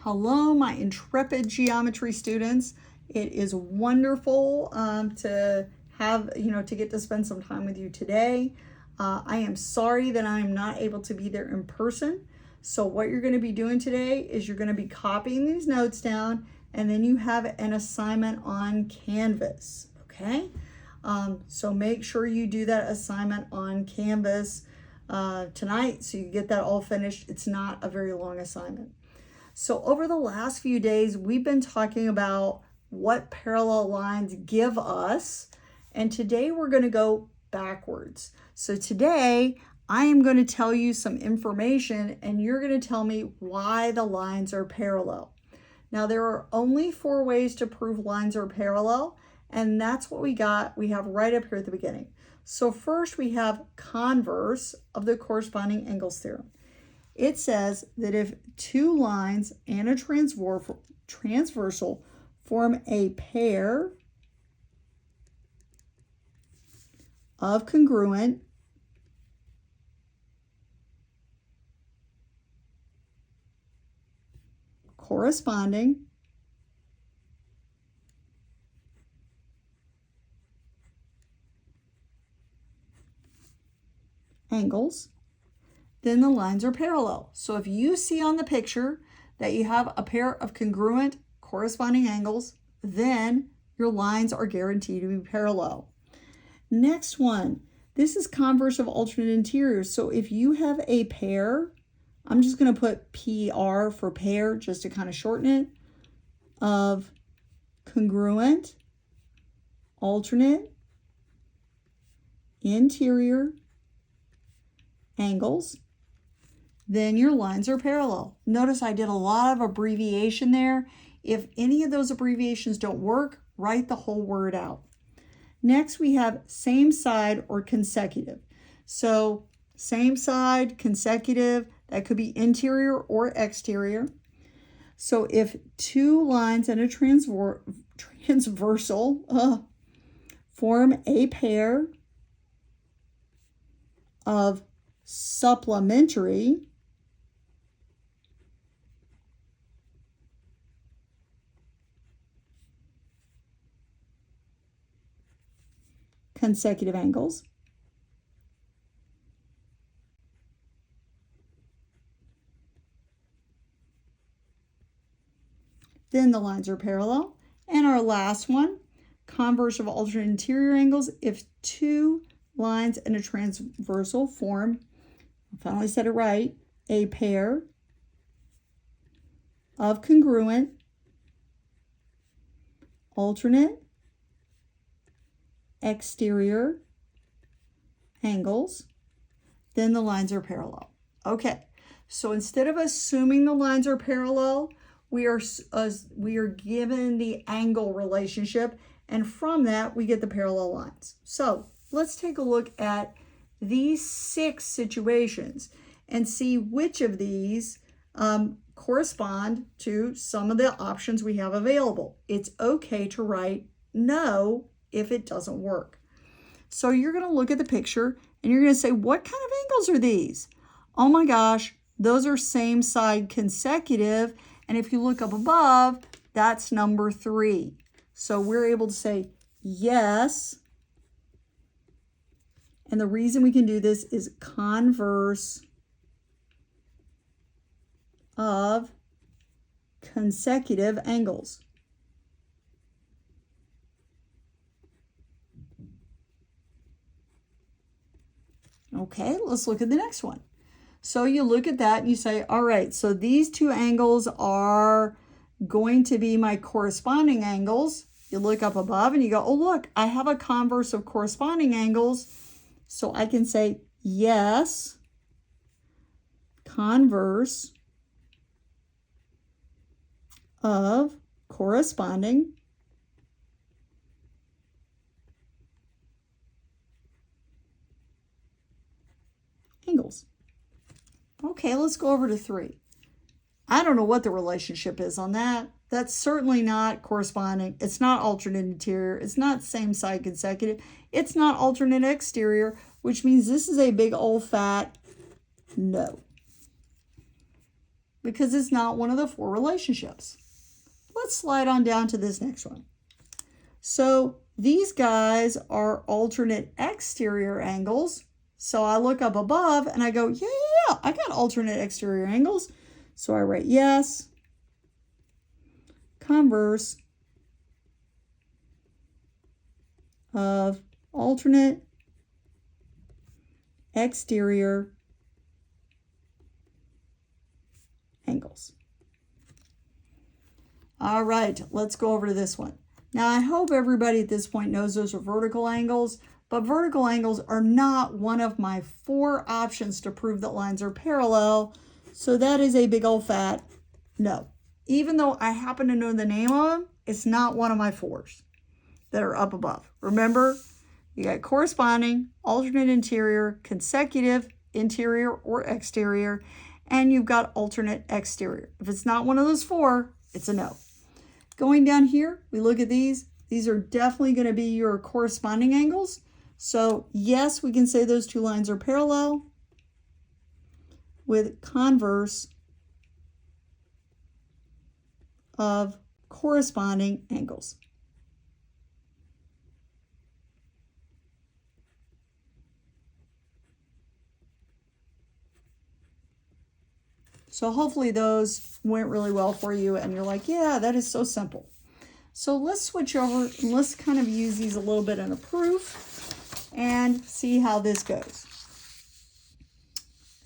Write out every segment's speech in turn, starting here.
Hello, my intrepid geometry students. It is wonderful to have, to get to spend some time with you today. I am sorry that I'm not able to be there in person. So what you're going to be doing today is you're going to be copying these notes down, and then you have an assignment on Canvas, okay? So make sure you do that assignment on Canvas tonight so you get that all finished. It's not a very long assignment. So over the last few days, we've been talking about what parallel lines give us, and today we're going to go backwards. So today I am going to tell you some information, and you're going to tell me why the lines are parallel. Now there are only 4 ways to prove lines are parallel, and that's what we have right up here at the beginning. So first we have converse of the corresponding angles theorem. It says that if 2 lines and a transversal form a pair of congruent corresponding angles, then the lines are parallel. So if you see on the picture that you have a pair of congruent corresponding angles, then your lines are guaranteed to be parallel. Next one, this is converse of alternate interiors. So if you have a pair, I'm just going to put PR for pair just to kind of shorten it, of congruent alternate interior angles, then your lines are parallel. Notice I did a lot of abbreviation there. If any of those abbreviations don't work, write the whole word out. Next, we have same side or consecutive. So same side, consecutive, that could be interior or exterior. So if 2 lines and a transversal form a pair of supplementary consecutive angles, then the lines are parallel. And our last one, converse of alternate interior angles, if 2 lines and a transversal form, I finally said it right, a pair of congruent alternate exterior angles, then the lines are parallel. Okay, so instead of assuming the lines are parallel, we are given the angle relationship, and from that we get the parallel lines. So let's take a look at these 6 situations and see which of these correspond to some of the options we have available. It's okay to write no if it doesn't work. So you're going to look at the picture and you're going to say, what kind of angles are these? Oh my gosh, those are same side consecutive. And if you look up above, that's number 3. So we're able to say yes. And the reason we can do this is converse of consecutive angles. Okay, let's look at the next one. So you look at that and you say, all right, so these 2 angles are going to be my corresponding angles. You look up above and you go, oh, look, I have a converse of corresponding angles. So I can say, yes, converse of corresponding angles. Okay, let's go over to 3. I don't know what the relationship is on that. That's certainly not corresponding. It's not alternate interior. It's not same side consecutive. It's not alternate exterior, which means this is a big old fat no. because it's not one of the four relationships. Let's slide on down to this next one. So these guys are alternate exterior angles. So I look up above and I go, yeah, I got alternate exterior angles. So I write yes, converse of alternate exterior angles. All right, let's go over to this one. Now, I hope everybody at this point knows those are vertical angles, but vertical angles are not one of my four options to prove that lines are parallel. So that is a big old fat no. Even though I happen to know the name of them, it's not one of my fours that are up above. Remember, you got corresponding, alternate interior, consecutive interior or exterior, and you've got alternate exterior. If it's not one of those four, it's a no. Going down here, we look at these. These are definitely going to be your corresponding angles. So yes, we can say those two lines are parallel with converse of corresponding angles. So hopefully those went really well for you and you're like, yeah, that is so simple. So let's switch over and let's kind of use these a little bit in a proof and see how this goes.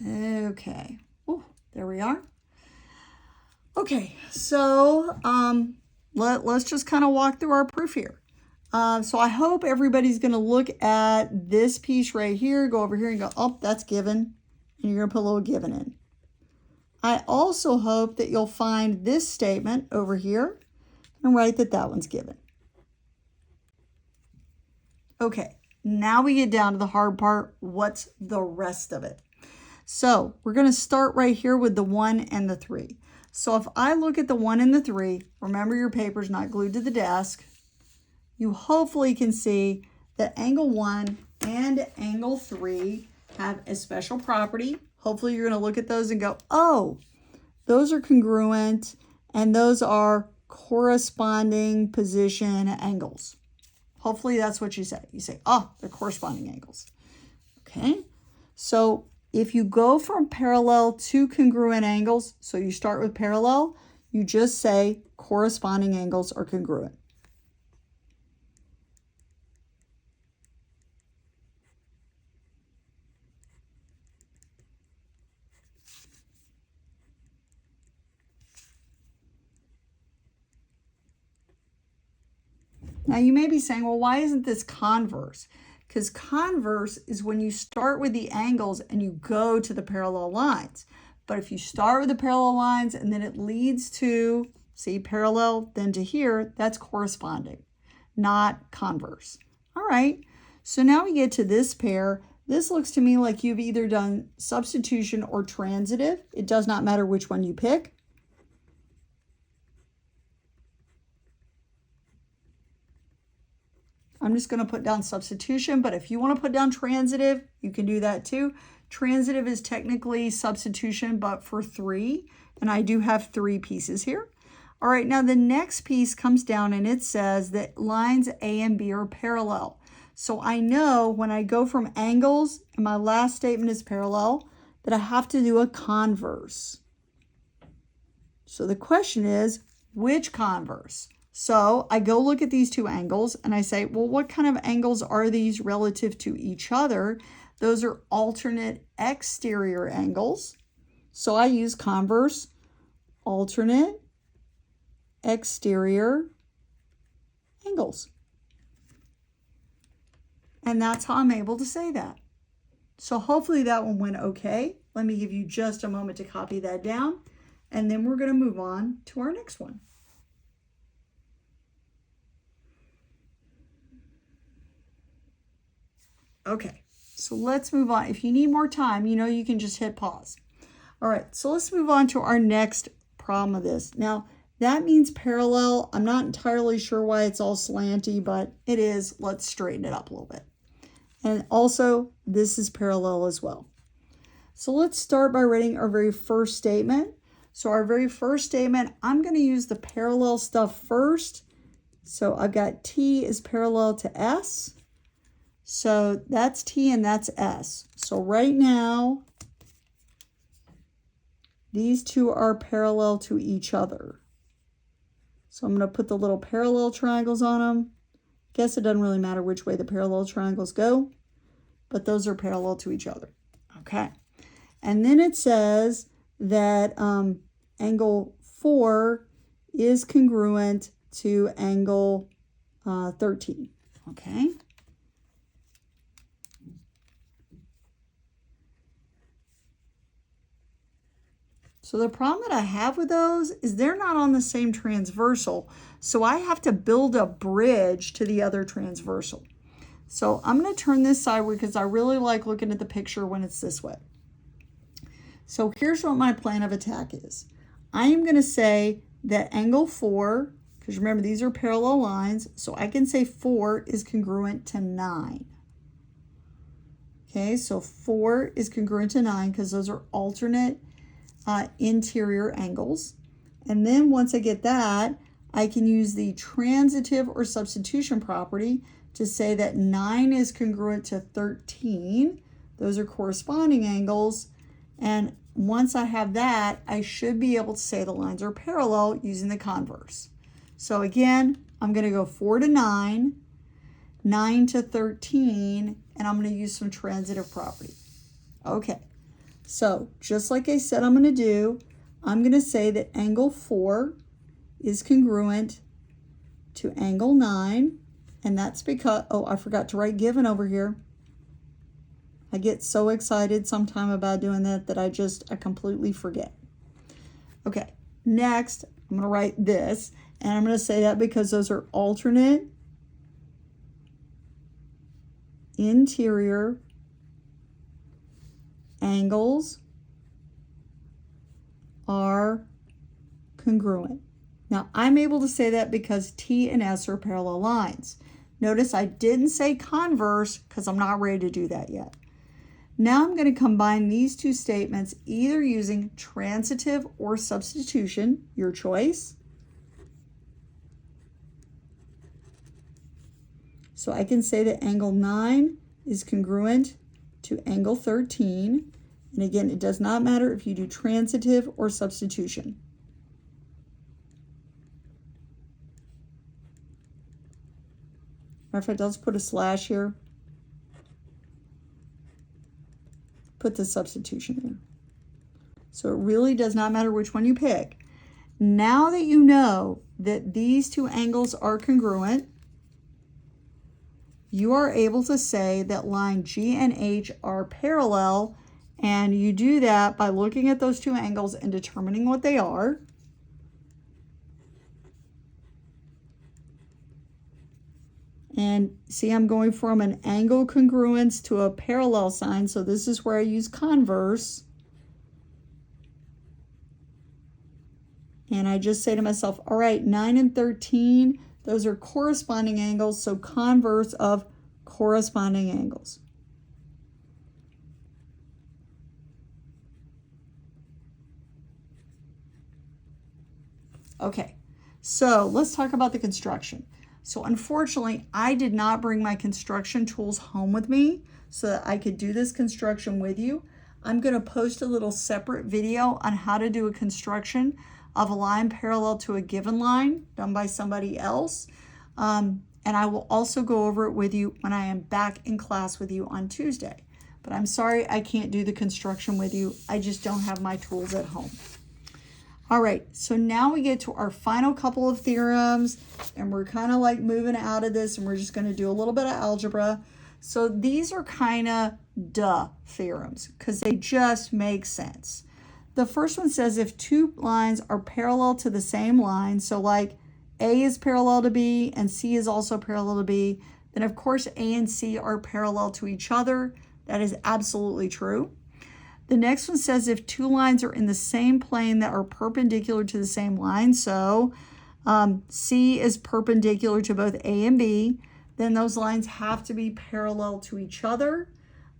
Okay, ooh, there we are. Okay, so let's just kind of walk through our proof here. So I hope everybody's going to look at this piece right here, go over here and go, oh, that's given, and you're going to put a little given in. I also hope that you'll find this statement over here and write that that one's given. Okay, now we get down to the hard part. What's the rest of it? So we're going to start right here with the 1 and the 3. So if I look at the 1 and the 3, remember your paper's not glued to the desk, you hopefully can see that angle 1 and angle 3 have a special property. Hopefully you're going to look at those and go, oh, those are congruent and those are corresponding position angles. Hopefully that's what you say. You say, oh, they're corresponding angles. Okay, so if you go from parallel to congruent angles, so you start with parallel, you just say corresponding angles are congruent. Now you may be saying, well, why isn't this converse? Because converse is when you start with the angles and you go to the parallel lines. But if you start with the parallel lines and then it leads to, see, parallel, then to here, that's corresponding, not converse. All right, so now we get to this pair. This looks to me like you've either done substitution or transitive. It does not matter which one you pick. I'm just going to put down substitution, but if you want to put down transitive, you can do that too. Transitive is technically substitution, but for 3, and I do have 3 pieces here. All right, now the next piece comes down and it says that lines A and B are parallel. So I know when I go from angles, and my last statement is parallel, that I have to do a converse. So the question is, which converse? So I go look at these two angles and I say, well, what kind of angles are these relative to each other? Those are alternate exterior angles. So I use converse, alternate exterior angles. And that's how I'm able to say that. So hopefully that one went okay. Let me give you just a moment to copy that down. And then we're going to move on to our next one. Okay, so let's move on. If you need more time, you know you can just hit pause. All right, so let's move on to our next problem of this. Now, that means parallel. I'm not entirely sure why it's all slanty, but it is. Let's straighten it up a little bit. And also, this is parallel as well. So let's start by writing our very first statement. So our very first statement, I'm going to use the parallel stuff first. So I've got T is parallel to S. So that's T and that's S. So right now, these two are parallel to each other. So I'm going to put the little parallel triangles on them. Guess it doesn't really matter which way the parallel triangles go, but those are parallel to each other. Okay. And then it says that angle 4 is congruent to angle 13. Okay. So the problem that I have with those is they're not on the same transversal. So I have to build a bridge to the other transversal. So I'm going to turn this sideways because I really like looking at the picture when it's this way. So here's what my plan of attack is. I am going to say that angle 4, because remember these are parallel lines, so I can say 4 is congruent to 9. Okay, so 4 is congruent to 9 because those are alternate interior angles. And then once I get that, I can use the transitive or substitution property to say that 9 is congruent to 13. Those are corresponding angles. And once I have that, I should be able to say the lines are parallel using the converse. So again, I'm going to go 4 to 9, 9 to 13, and I'm going to use some transitive property. Okay. So just like I said I'm going to do, I'm going to say that angle 4 is congruent to angle 9. And that's because, oh, I forgot to write given over here. I get so excited sometime about doing that I completely forget. Okay, next I'm going to write this. And I'm going to say that because those are alternate interior angles are congruent. Now, I'm able to say that because T and S are parallel lines. Notice I didn't say converse because I'm not ready to do that yet. Now I'm going to combine these two statements either using transitive or substitution, your choice. So I can say that angle 9 is congruent to angle 13. And again, it does not matter if you do transitive or substitution. Matter of fact, let's put a slash here. Put the substitution in. So it really does not matter which one you pick. Now that you know that these two angles are congruent, you are able to say that line G and H are parallel, and you do that by looking at those two angles and determining what they are. And see, I'm going from an angle congruence to a parallel sign, so this is where I use converse. And I just say to myself, all right, 9 and 13, those are corresponding angles, so converse of corresponding angles. Okay, so let's talk about the construction. So unfortunately, I did not bring my construction tools home with me so that I could do this construction with you. I'm going to post a little separate video on how to do a construction of a line parallel to a given line done by somebody else. And I will also go over it with you when I am back in class with you on Tuesday. But I'm sorry I can't do the construction with you. I just don't have my tools at home. All right, so now we get to our final couple of theorems, and we're kind of like moving out of this, and we're just going to do a little bit of algebra. So these are kind of duh theorems because they just make sense. The first one says if two lines are parallel to the same line, so like A is parallel to B and C is also parallel to B, then of course A and C are parallel to each other. That is absolutely true. The next one says if two lines are in the same plane that are perpendicular to the same line, so C is perpendicular to both A and B, then those lines have to be parallel to each other.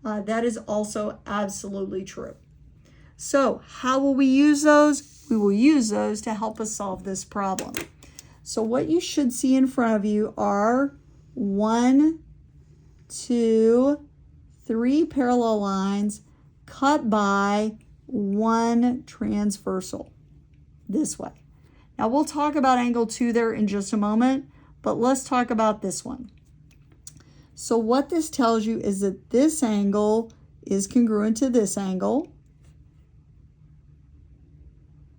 That is also absolutely true. So how will we use those? We will use those to help us solve this problem. So what you should see in front of you are 1, 2, 3 parallel lines cut by 1 transversal this way. Now we'll talk about angle 2 there in just a moment, but let's talk about this one. So what this tells you is that this angle is congruent to this angle.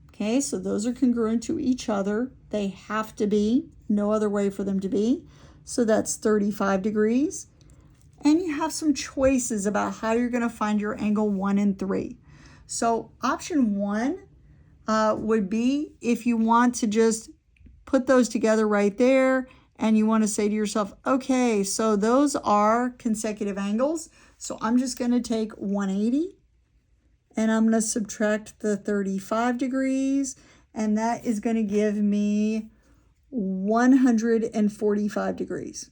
Okay, so those are congruent to each other. They have to be, no other way for them to be. So that's 35 degrees. And you have some choices about how you're going to find your angle 1 and 3. So option 1 would be if you want to just put those together right there and you want to say to yourself, okay, so those are consecutive angles. So I'm just going to take 180 and I'm going to subtract the 35 degrees, and that is going to give me 145 degrees.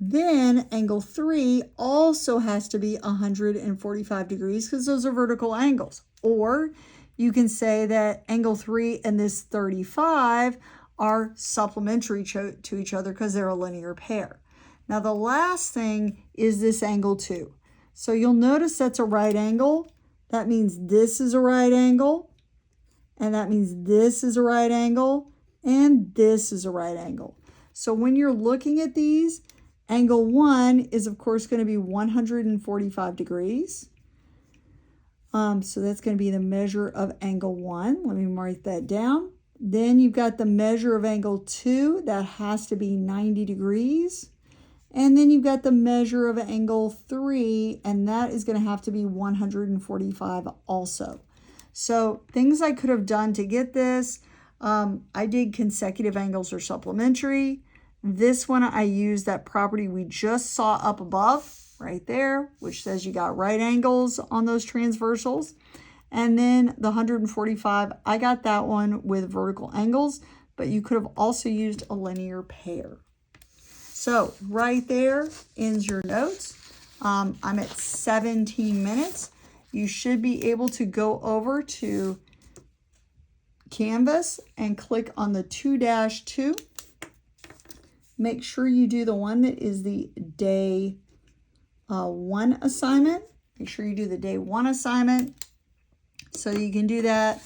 Then angle 3 also has to be 145 degrees because those are vertical angles. Or you can say that angle 3 and this 35 are supplementary to each other because they're a linear pair. Now the last thing is this angle 2. So you'll notice that's a right angle. That means this is a right angle, and that means this is a right angle, and this is a right angle. So when you're looking at these, angle 1 is of course going to be 145 degrees. So that's going to be the measure of angle 1. Let me write that down. Then you've got the measure of angle 2. That has to be 90 degrees. And then you've got the measure of angle 3, and that is going to have to be 145 also. So things I could have done to get this, I did consecutive angles or supplementary. This one I used that property we just saw up above right there, which says you got right angles on those transversals. And then the 145, I got that one with vertical angles, but you could have also used a linear pair. So right there ends your notes. I'm at 17 minutes. You should be able to go over to Canvas and click on the 2-2. Make sure you do the one that is the day 1 assignment. Make sure you do the day 1 assignment so you can do that.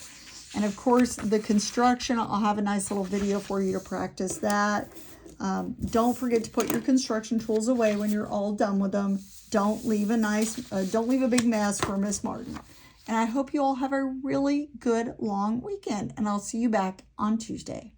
And of course, the construction, I'll have a nice little video for you to practice that. Don't forget to put your construction tools away when you're all done with them. Don't leave a big mess for Miss Martin. And I hope you all have a really good long weekend, and I'll see you back on Tuesday.